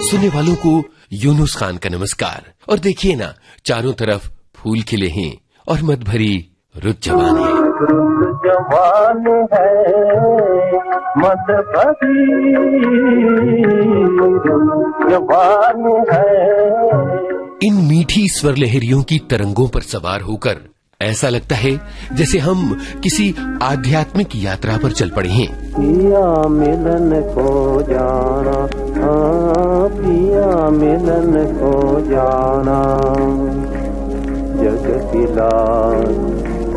सुनने वालों को यूनुस खान का नमस्कार। और देखिए ना, चारों तरफ फूल खिले हैं और मत भरी रुत जवान है। रुत जवान है, मत भरी रुत जवान है। इन मीठी स्वर लहरियों की तरंगों पर सवार होकर ऐसा लगता है जैसे हम किसी आध्यात्मिक यात्रा पर चल पड़े हैं। पिया मिलन को जाना, हाँ पिया मिलन को जाना, जग की लाज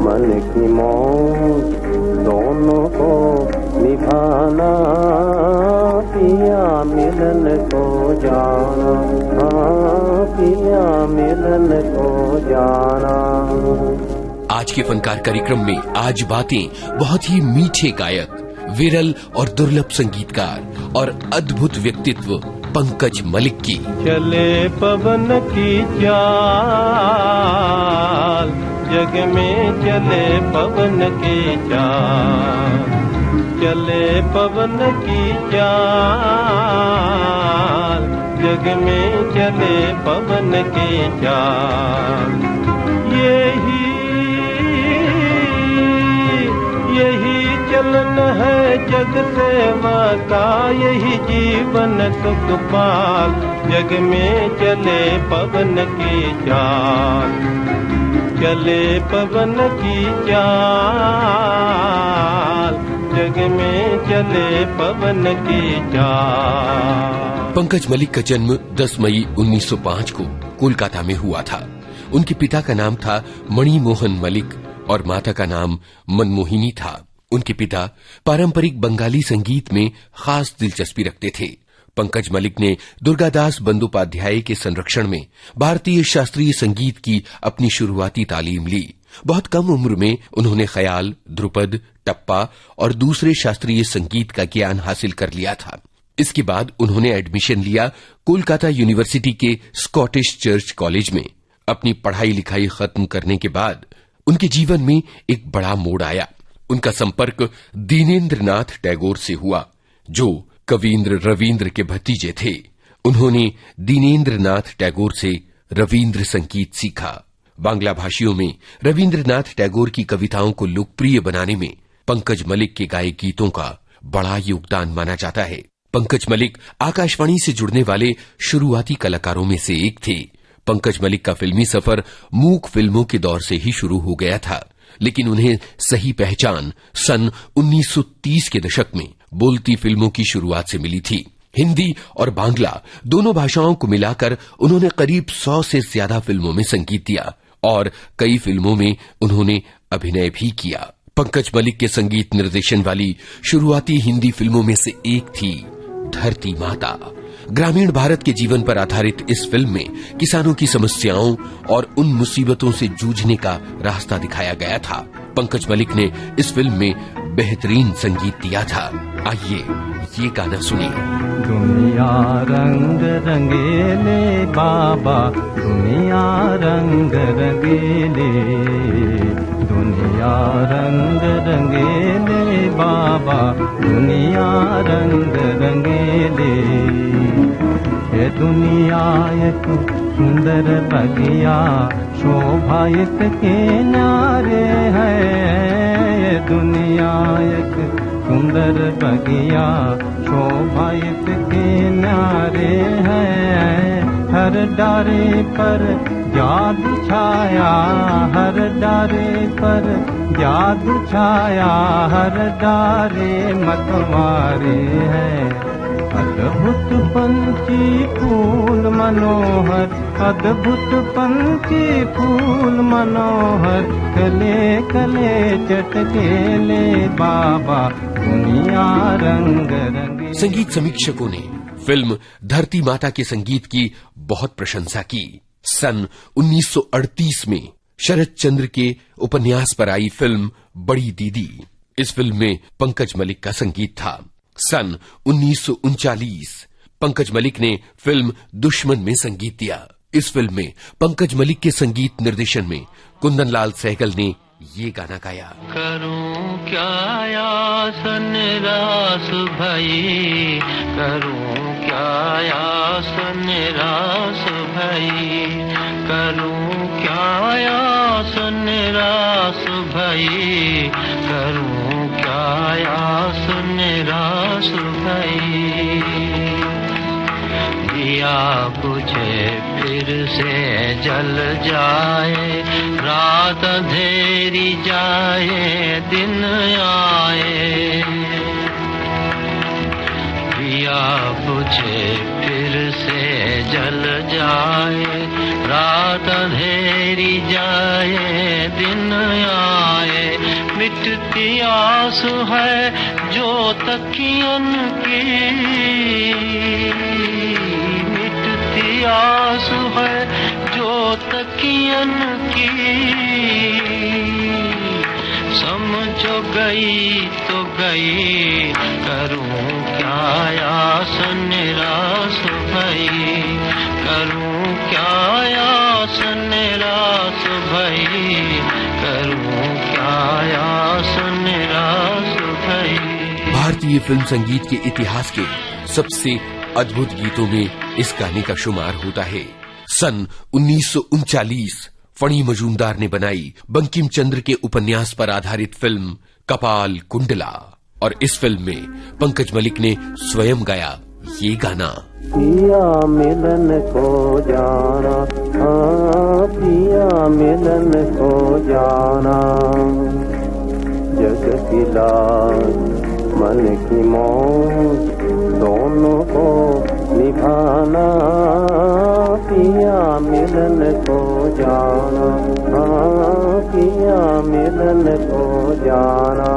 मन की मौत दोनों को निभाना, पिया मिलन को जाना, हाँ पिया मिलन को जाना। आज के फनकार कार्यक्रम में आज बातें बहुत ही मीठे गायक, विरल और दुर्लभ संगीतकार और अद्भुत व्यक्तित्व पंकज मलिक की। चले पवन की चाल, जग में चले पवन की चाल, चले पवन की चाल, जग में चले पवन की चाल। यही चलन है जग सेवा का, यही जीवन सुख पाल, जग में चले पवन की चाल, चले पवन की चाल, जग में चले पवन की चाल। पंकज मलिक का जन्म 10 मई 1905 को कोलकाता में हुआ था। उनके पिता का नाम था मणिमोहन मलिक और माता का नाम मनमोहिनी था। उनके पिता पारंपरिक बंगाली संगीत में खास दिलचस्पी रखते थे। पंकज मलिक ने दुर्गादास बंदोपाध्याय के संरक्षण में भारतीय शास्त्रीय संगीत की अपनी शुरुआती तालीम ली। बहुत कम उम्र में उन्होंने ख्याल, ध्रुपद, टप्पा और दूसरे शास्त्रीय संगीत का ज्ञान हासिल कर लिया था। इसके बाद उन्होंने एडमिशन लिया कोलकाता यूनिवर्सिटी के स्कॉटिश चर्च कॉलेज में। अपनी पढ़ाई लिखाई खत्म करने के बाद उनके जीवन में एक बड़ा मोड़ आया। उनका संपर्क दीनेंद्रनाथ टैगोर से हुआ, जो कवींद्र रवींद्र के भतीजे थे। उन्होंने दीनेंद्रनाथ टैगोर से रवींद्र संगीत सीखा। बांग्ला भाषियों में रवींद्रनाथ टैगोर की कविताओं को लोकप्रिय बनाने में पंकज मलिक के गाए गीतों का बड़ा योगदान माना जाता है। पंकज मलिक आकाशवाणी से जुड़ने वाले शुरुआती कलाकारों में से एक थे। पंकज मलिक का फिल्मी सफर मूक फिल्मों के दौर से ही शुरू हो गया था, लेकिन उन्हें सही पहचान सन 1930 के दशक में बोलती फिल्मों की शुरुआत से मिली थी। हिंदी और बांग्ला दोनों भाषाओं को मिलाकर उन्होंने करीब 100 से ज्यादा फिल्मों में संगीत दिया और कई फिल्मों में उन्होंने अभिनय भी किया। पंकज मलिक के संगीत निर्देशन वाली शुरुआती हिंदी फिल्मों में से एक थी धरती माता। ग्रामीण भारत के जीवन पर आधारित इस फिल्म में किसानों की समस्याओं और उन मुसीबतों से जूझने का रास्ता दिखाया गया था। पंकज मलिक ने इस फिल्म में बेहतरीन संगीत दिया था। आइए ये गाना सुनिए। दुनिया रंग रंगीले बाबा, दुनिया रंग रंगीले, दुनिया रंग रंगीले बाबा, दुनिया रंग रंगीले। ये दुनिया एक सुंदर बगिया, शोभायित किनारे है। ये दुनिया एक सुंदर बगिया, शोभायित किनारे है। हर डारे पर जादू छाया, हर डारे पर जादू छाया, हर डारे मतवारे है। अद्भुत पंछी फूल मनोहर, अद्भुत पंछी फूल मनोहर, कले कले चटकेले बाबा, दुनिया रंग रंगी। संगीत समीक्षकों ने फिल्म धरती माता के संगीत की बहुत प्रशंसा की। सन 1938 में शरद चंद्र के उपन्यास पर आई फिल्म बड़ी दीदी, इस फिल्म में पंकज मलिक का संगीत था। सन 1939 पंकज मलिक ने फिल्म दुश्मन में संगीत दिया। इस फिल्म में पंकज मलिक के संगीत निर्देशन में कुंदन लाल सहगल ने ये गाना गाया। करूं क्या यास निराश भई, करूं क्या यास पिया बुझे फिर से जल जाए, रात अंधेरी जाए दिन आए। पिया बुझे फिर से जल जाए, रात अंधेरी जाए दिन आए। मिटती आस है जो तकियन की, मिटती आस है जो तकियन की। समझो गई तो गई, करूं क्या आस निराश भई, करूं क्या आस निराश भई, करूं क्या आस निराश भई। भारतीय फिल्म संगीत के इतिहास के सबसे अद्भुत गीतों में इस गाने का शुमार होता है। सन 1939 फणी मजूमदार ने बनाई बंकिम चंद्र के उपन्यास पर आधारित फिल्म कपाल कुंडला, और इस फिल्म में पंकज मलिक ने स्वयं गाया ये गाना। पिया मिलन को जाना, हाँ पिया मिलन को जाना, जग की लाज मन की मौत दोनों को निभाना। पिया मिलन को जाना, हाँ पिया मिलन को जाना।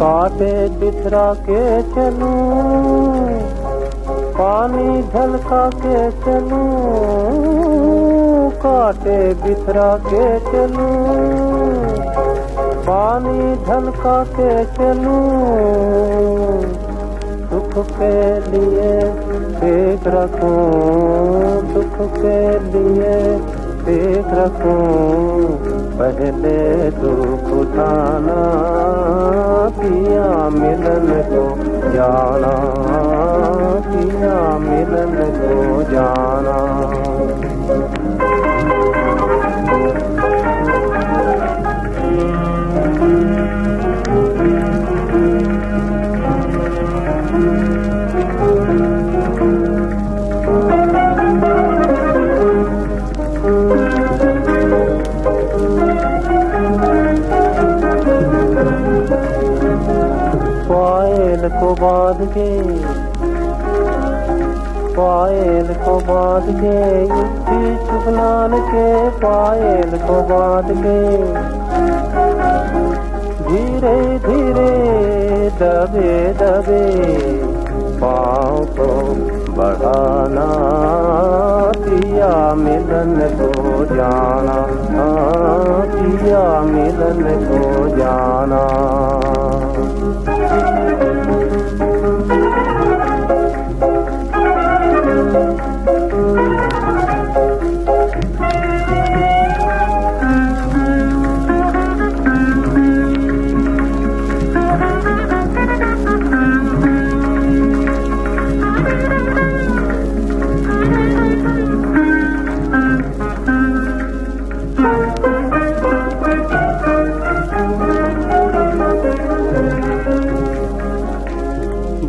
कांटे बिखरा के चलूं, पानी झलका के चलूं, कांटे बिखरा के चलूं, पानी झलका के चलूं। सुख के लिए देख रखूं, सुख के लिए देख रखूं, पहले दुख उठाना। पिया मिलन को जाना, पिया मिलन को जाना। पायल को बांध के, पायल को बांध के, युक्ति चुगलान के पायल को बांध के, धीरे धीरे दबे दबे पाँव को बढ़ाना। पिया मिलन को जाना, हाँ पिया मिलन को जाना।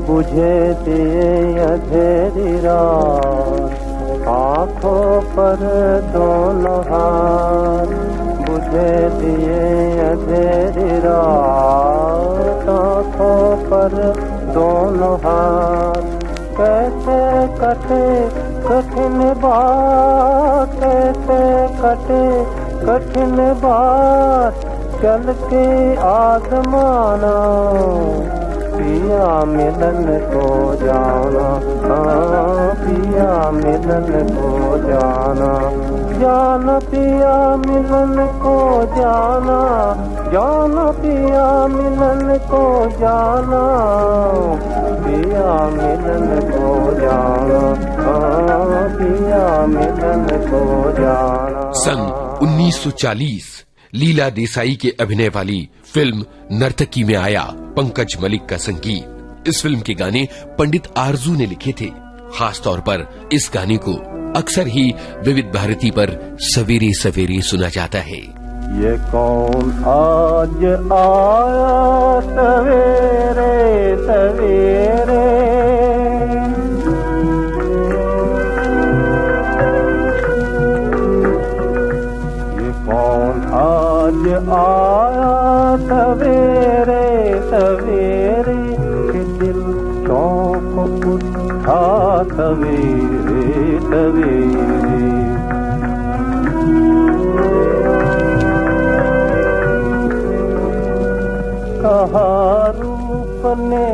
बुझे दिए अंधेरी रात, आँखों पर दोनों हाथ, बुझे दिए अंधेरी रात, आँखों पर दोनों हाथ। कैसे कटे कठिन बात, कैसे कटे कठिन बात, चल के आजमाना। पिया मिलन को जाना, हाँ पिया मिलन को जाना। जान पिया मिलन को जाना, जान पिया मिलन को जाना, पिया मिलन को जाना, हाँ पिया मिलन को जाना। सन 1940 लीला देसाई के अभिनय वाली फिल्म नर्तकी में आया पंकज मलिक का संगीत। इस फिल्म के गाने पंडित आरजू ने लिखे थे। खास तौर पर इस गाने को अक्सर ही विविध भारती पर सवेरे सवेरे सुना जाता है। ये कौन आज आया सवेरे सवेरे, ये कौन आज आया सवेरे सवेरे, कि दिल चौंक उठा सवेरे सवेरे। कहा रूप ने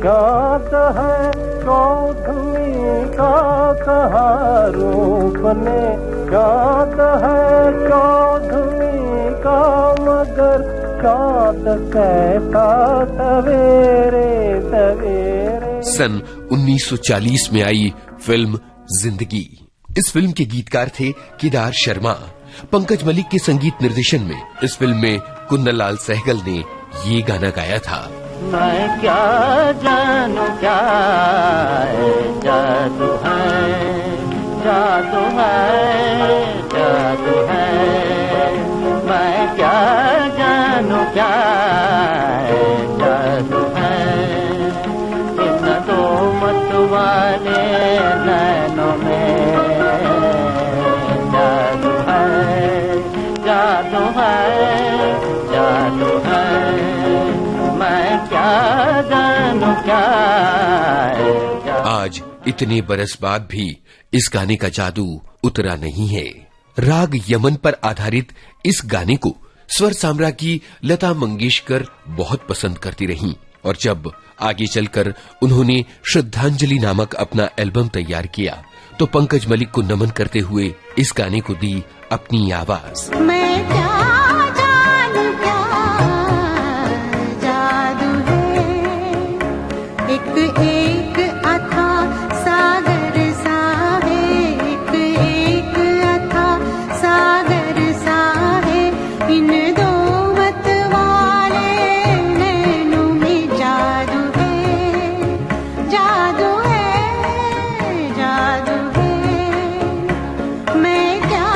चाँद है चौधरी का, कहा रूप ने चाँद है चौधरी का, मगर चाँद कैसा सवेरे सवेरे। सन 1940 में आई फिल्म जिंदगी। इस फिल्म के गीतकार थे केदार शर्मा। पंकज मलिक के संगीत निर्देशन में इस फिल्म में कुन्नलाल सहगल ने ये गाना गाया था। मैं क्या जानूं क्या है जादू है, जादू है, जादू है। मैं क्या जानूं क्या है जादू है, इन दो मत वाले नैनों में जादू है, जादू है, जादू है। मैं क्या जानूं क्या है। आज इतने बरस बाद भी इस गाने का जादू उतरा नहीं है। राग यमन पर आधारित इस गाने को स्वर साम्राज्ञी लता मंगेशकर बहुत पसंद करती रहीं और जब आगे चलकर उन्होंने श्रद्धांजलि नामक अपना एल्बम तैयार किया तो पंकज मलिक को नमन करते हुए इस गाने को दी अपनी आवाज। मैं क्या जानूं क्या जादू है, एक एक अथा सागर सा है, एक एक अथा सागर सा है, इन दो मत वाले नैनों में जादू है, जादू है, जादू है। मैं क्या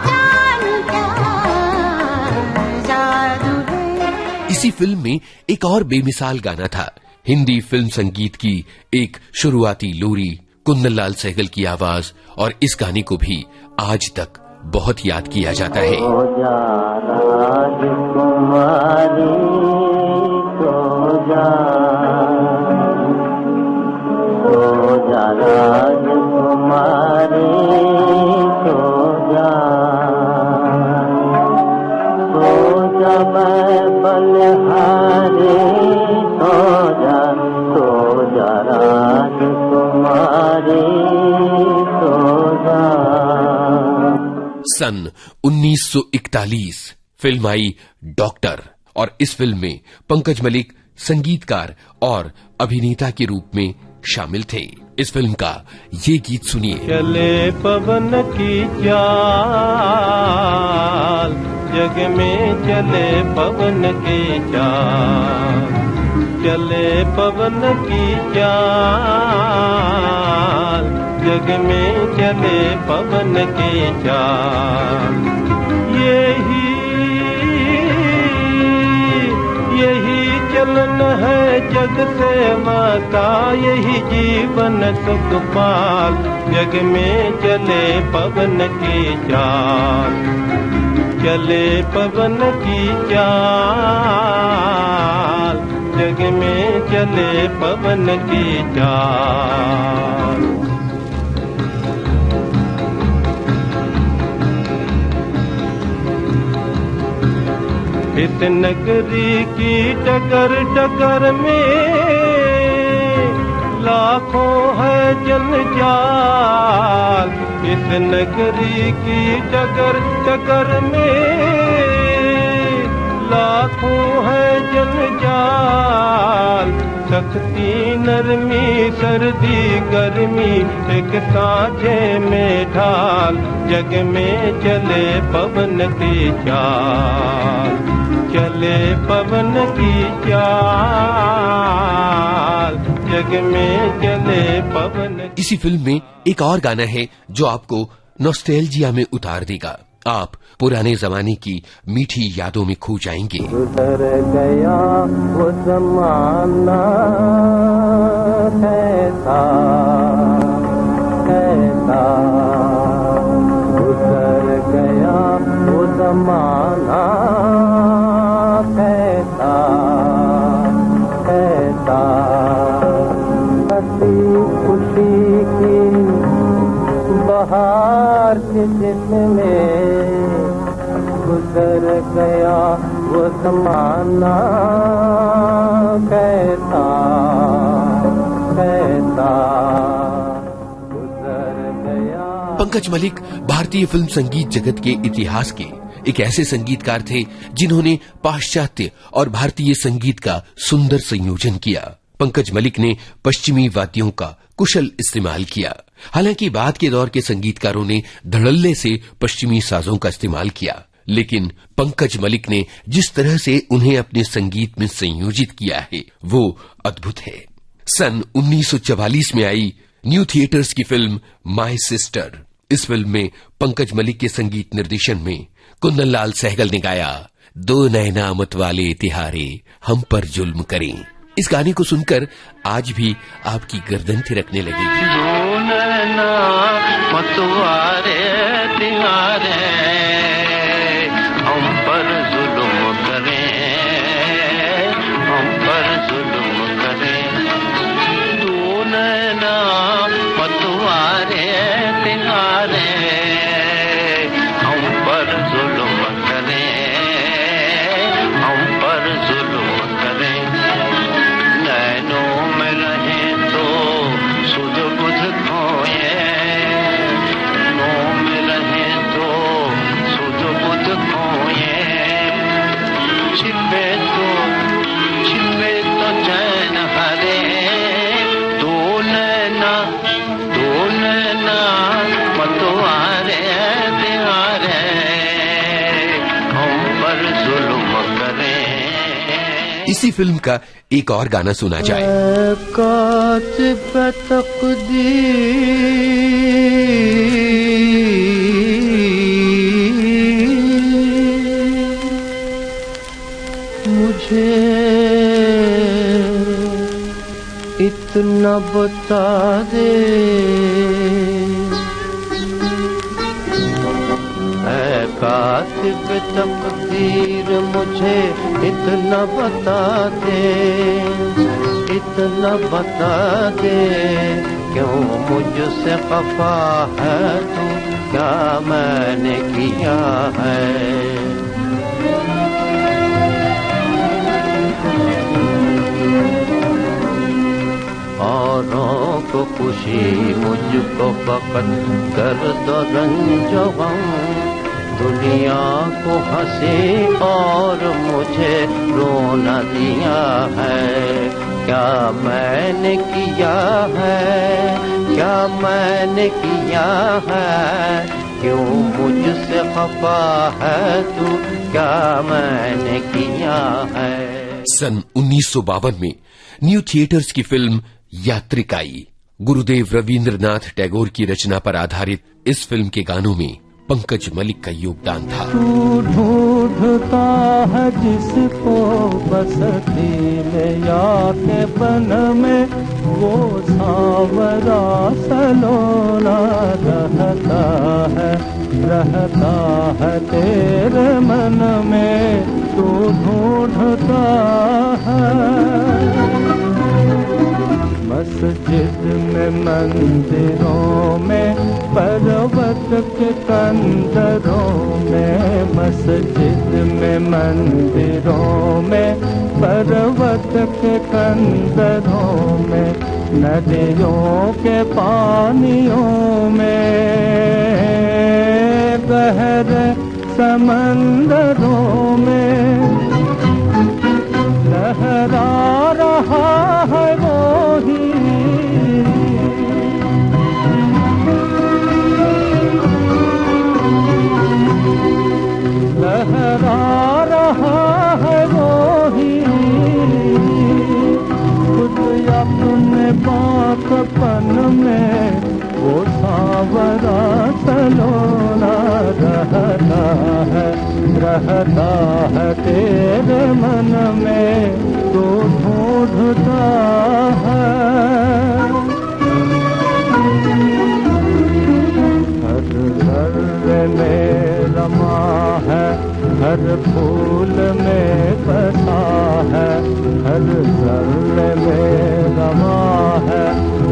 जानूं क्या जादू है। इसी फिल्म में एक और बेमिसाल गाना था। हिंदी फिल्म संगीत की एक शुरुआती लोरी, कुन्नलाल सहगल की आवाज, और इस गाने को भी आज तक बहुत याद किया जाता है। सो जा राजकुमारी, सो जा, सो जा राजकुमारी, सो जा, सो जा मैं बलिहारी, सो जा राजकुमारी, सो जा। सन 1941 फिल्म आई डॉक्टर और इस फिल्म में पंकज मलिक संगीतकार और अभिनेता के रूप में शामिल थे। इस फिल्म का ये गीत सुनिए। चले पवन की चाल, जग में चले पवन की चाल, चले पवन की चाल, जग में चले पवन की चाल। यही चलन है जग से माता, यही जीवन सुख पाल, जग में चले पवन की चाल, चले पवन की चाल, जग में चले पवन की चाल। इस नगरी की डगर डगर में लाखों है जंजाल, इस नगरी की डगर डगर में लाखों है जंजाल। सख्ती नरमी सर्दी गर्मी एक साझे में ढाल, जग में चले पवन की चाल, चले पवन की चाल, जग में चले पवन। इसी फिल्म में एक और गाना है जो आपको नॉस्टैल्जिया में उतार देगा। आप पुराने जमाने की मीठी यादों में खो जाएंगे। गुजर गया वो जमाना कैसा कैसा, गुजर गया वो जमाना कैसा कैसा, हंसी खुशी की बहार के जिसमें गुजर गया वो जमाना कैसा कैसा, गुजर गया। पंकज मलिक भारतीय फिल्म संगीत जगत के इतिहास के एक ऐसे संगीतकार थे जिन्होंने पाश्चात्य और भारतीय संगीत का सुंदर संयोजन किया। पंकज मलिक ने पश्चिमी वाद्यों का कुशल इस्तेमाल किया। हालांकि बाद के दौर के संगीतकारों ने धड़ल्ले से पश्चिमी साजों का इस्तेमाल किया, लेकिन पंकज मलिक ने जिस तरह से उन्हें अपने संगीत में संयोजित किया है वो अद्भुत है। सन 1944 में आई न्यू थिएटर्स की फिल्म माय सिस्टर। इस फिल्म में पंकज मलिक के संगीत निर्देशन में कुंदन लाल सहगल ने गाया, दो नैना मत वाले तिहारे हम पर जुल्म करें। इस गाने को सुनकर आज भी आपकी गर्दन थिरकने लगेगी। दो नैना मत वाले तिहारे हम पर जुल्म करें, हम पर जुल्म करें। दो नैना मत वाले तिहारे हम पर जुल्म करें, हम पर जुल्म करें। नैनों में रहे तो सुध बुध खोए, नैनों में रहे तो सुध बुध खोए। छिपे तो चैन हरे, दो नैना मतवारे तिहारे हम पर जुल्म करें। इसी फिल्म का एक और गाना सुना जाए। कातिब तकदीर मुझे इतना बता दे, ऐ कातिब तकदीर मुझे इतना बता दे, इतना बता दे, क्यों मुझसे खफा है तू, क्या मैंने किया है। औरों को खुशी मुझको फकत दर्द रंज गम, दुनिया को हंसी और मुझे रोना दिया है। क्या मैंने किया है, क्या मैंने किया है, क्यों मुझसे खफा है तू, क्या मैंने किया है। सन 1952 में न्यू थिएटर्स की फिल्म यात्रिकाई। गुरुदेव रवींद्रनाथ टैगोर की रचना पर आधारित इस फिल्म के गानों में पंकज मलिक का योगदान था। तू ढूंढता है जिसको बसती में या के बन में, वो सांवरा सलोना रहता है तेरे मन में। तू ढूंढता है मस्जिद में मंदिरों में, पर्वत के कंदरों में, मस्जिद में मंदिरों में, पर्वत के कंदरों में, नदियों के पानियों में, गहरे समंदरों में लहरा रहा है वो ही, लहरा रहा है वो ही, खुद अपने रहता है तेरे मन में तो ढूंढता है। हर जर्रे में रमा है, हर फूल में बसा है, हर जर्रे में रमा है,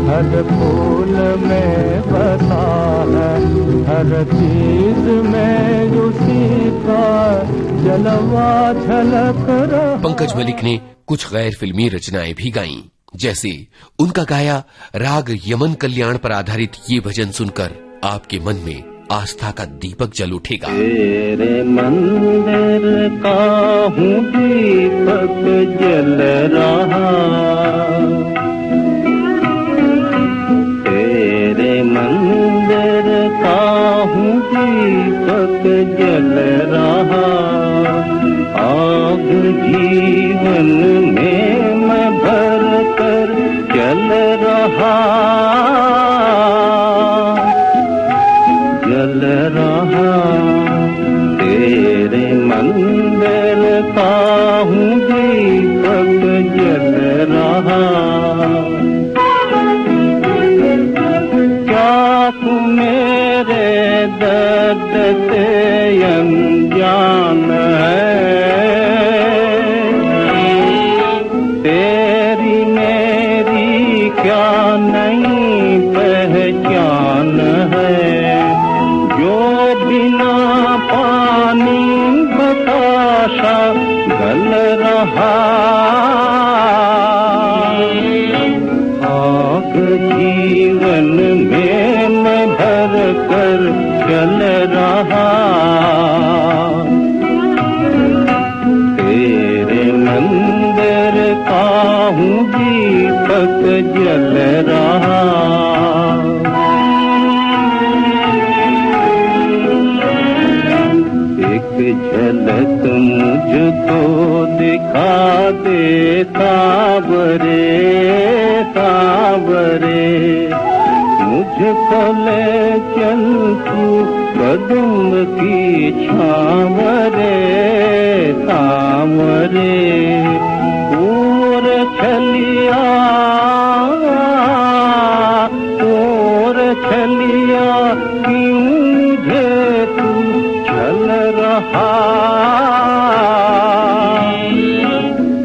हर फूल में बसा है, हर चीज में उसी का जलवा झलक रहा। पंकज मलिक ने कुछ गैर फिल्मी रचनाएं भी गाईं, जैसे उनका गाया राग यमन कल्याण पर आधारित ये भजन सुनकर आपके मन में आस्था का दीपक जल उठेगा। तेरे मंदिर का हूँ दीपक जल रहा, तेरे मंदिर का हूँ दीपक जल रहा। आग जीवन में मैं भर कर जल रहा, जल रहा। तेरे मंदिर का हूँ दीपक जल रहा। क्या तू मेरे दर्द से अनजान है, तेरी मेरी क्या नहीं पहचान है। जो बिना पानी बताशा गल रहा, आग जीवन में मैं भर कर चल रहा। तेरे मंदिर का हूँ दीपक जल रहा। झलक मुझको दिखा दे सावरे, सावरे। मुझको ले चल तू कदम की छावरे, सावरे। और छलिया, और छलिया क्यों मुझे तू चल रहा।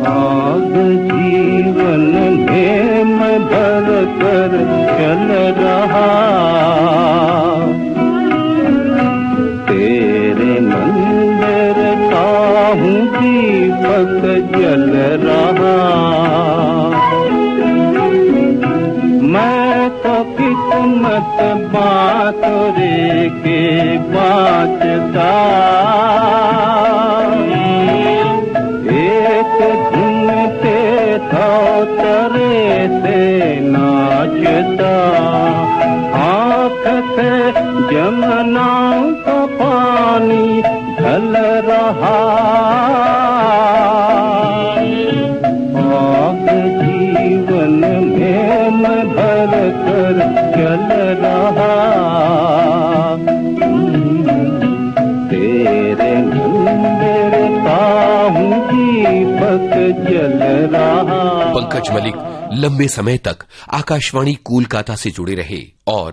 आग जीवन में मैं भर कर चल रहा। तेरे मंदिर का हूँ दीपक जल रहा। मैं तो किस्मत बातोरे के बातता, एक धुन पे तरे से नाचता। आँख से जमुना का पानी ढल रहा। आग जीवन में मैं भर कर चल रहा। तेरे मंदिर का हूँ दीपक जल रहा। पंकज मलिक लंबे समय तक आकाशवाणी कोलकाता से जुड़े रहे और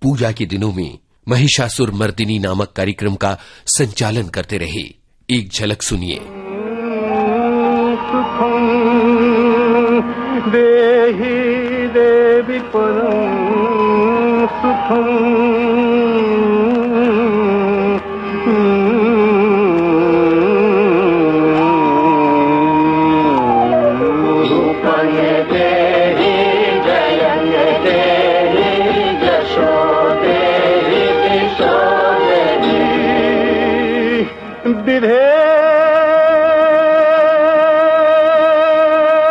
पूजा के दिनों में महिषासुर मर्दिनी नामक कार्यक्रम का संचालन करते रहे। एक झलक सुनिए। सुखं देहि देवी परं सुखं।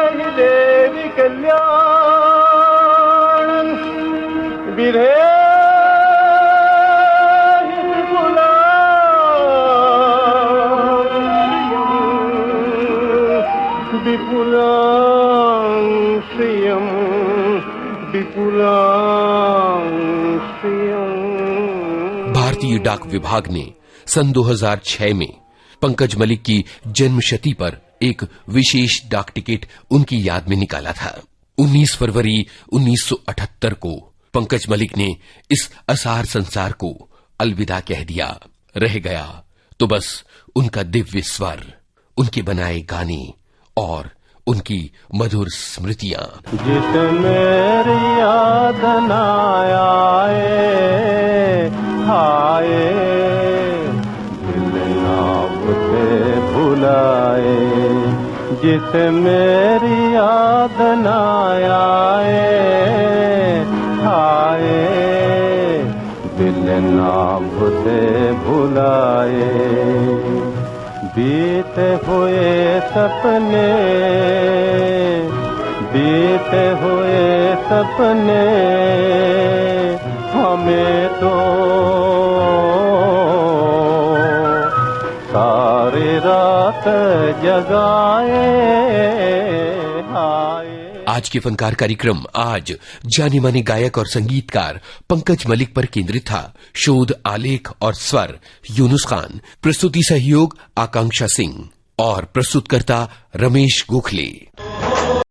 देवी कल्याण विधे विपुलां श्रियं विपुलां श्रियं। भारतीय डाक विभाग ने सन 2006 में पंकज मलिक की जन्मशती पर एक विशेष डाक टिकट उनकी याद में निकाला था। 19 फरवरी 1978 को पंकज मलिक ने इस असार संसार को अलविदा कह दिया। रह गया तो बस उनका दिव्य स्वर, उनके बनाए गाने और उनकी मधुर स्मृतियां। जिस मेरी याद न आए हाय, दिल नाम से भुलाए। जिस मेरी याद न आए हाय, दिल नाम से भुलाए। बीते हुए सपने, बीते हुए सपने हमें तो सारी रात जगाए हाय। आज के फनकार कार्यक्रम आज जाने माने गायक और संगीतकार पंकज मलिक पर केंद्रित था। शोध, आलेख और स्वर यूनुस खान, प्रस्तुति सहयोग आकांक्षा सिंह और प्रस्तुतकर्ता रमेश गोखले।